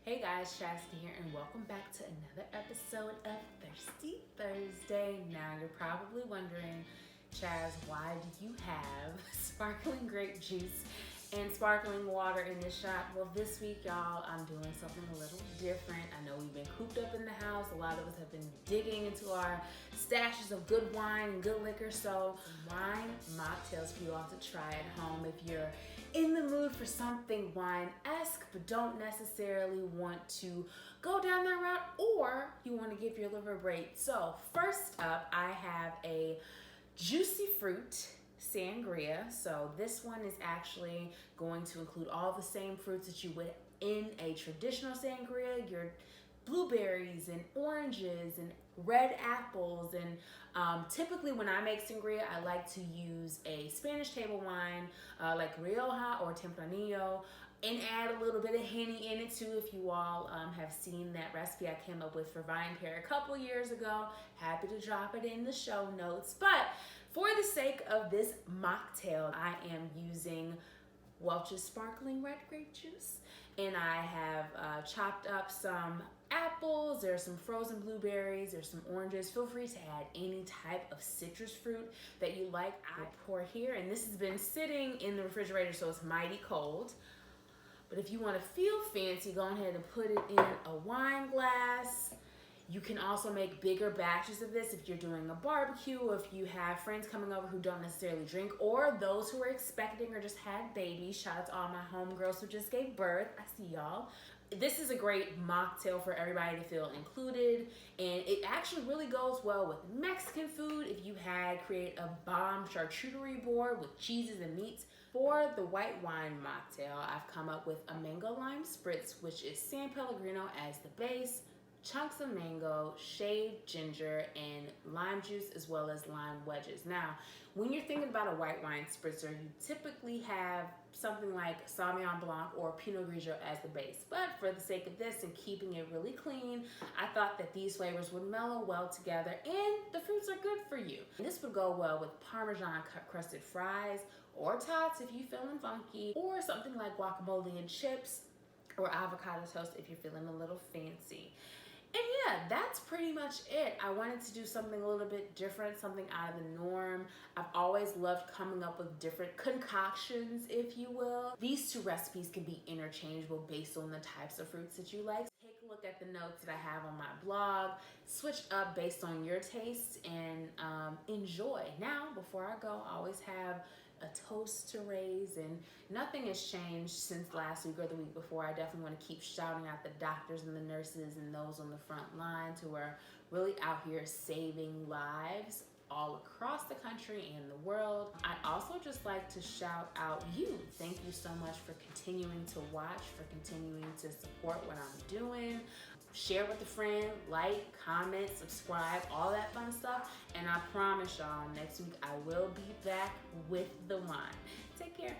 Hey guys, Shasta here, and welcome back to another episode of Thirsty Thursday. Now you're probably wondering, Chaz, why do you have sparkling grape juice and sparkling water in this shop? Well, this week, y'all, I'm doing something a little different. I know we've been cooped up in the house. A lot of us have been digging into our stashes of good wine and good liquor. So wine mocktails for you all to try at home if you're in the mood for something wine-esque but don't necessarily want to go down that route, or you want to give your liver a break. So first up, I have a juicy fruit sangria. So this one is actually going to include all the same fruits that you would in a traditional sangria, your blueberries and oranges and red apples. And typically when I make sangria, I like to use a Spanish table wine like Rioja or Tempranillo, and add a little bit of Henny in it too. If you all have seen that recipe I came up with for Bryankerr a couple years ago, happy to drop it in the show notes. But for the sake of this mocktail, I am using Welch's sparkling red grape juice, and I have chopped up some apples, there's some frozen blueberries, there's some oranges. Feel free to add any type of citrus fruit that you like. I pour here, and this has been sitting in the refrigerator, so it's mighty cold. But if you want to feel fancy, go ahead and put it in a wine glass. You can also make bigger batches of this if you're doing a barbecue, or if you have friends coming over who don't necessarily drink, or those who are expecting or just had babies. Shout out to all my homegirls who just gave birth. I see y'all. This is a great mocktail for everybody to feel included, and it actually really goes well with Mexican food. If you had create a bomb charcuterie board with cheeses and meats. For the white wine mocktail, I've come up with a mango lime spritz, which is San Pellegrino as the base, chunks of mango, shaved ginger, and lime juice, as well as lime wedges. Now, when you're thinking about a white wine spritzer, you typically have something like Sauvignon Blanc or Pinot Grigio as the base. But for the sake of this and keeping it really clean, I thought that these flavors would mellow well together, and the fruits are good for you. This would go well with Parmesan crusted fries, or tots if you're feeling funky, or something like guacamole and chips, or avocado toast if you're feeling a little fancy. And yeah, that's pretty much it. I wanted to do something a little bit different, something out of the norm. I've always loved coming up with different concoctions, if you will. These two recipes can be interchangeable based on the types of fruits that you like. Take a look at the notes that I have on my blog, switch up based on your tastes, and enjoy. Now, before I go, I always have a toast to raise, and nothing has changed since last week or the week before. I definitely want to keep shouting out the doctors and the nurses and those on the front lines who are really out here saving lives all across the country and the world. I'd also just like to shout out you. Thank you so much for continuing to watch, for continuing to support what I'm doing. Share with a friend, like, comment, subscribe, all that fun stuff. And I promise y'all, next week I will be back with the wine. Take care.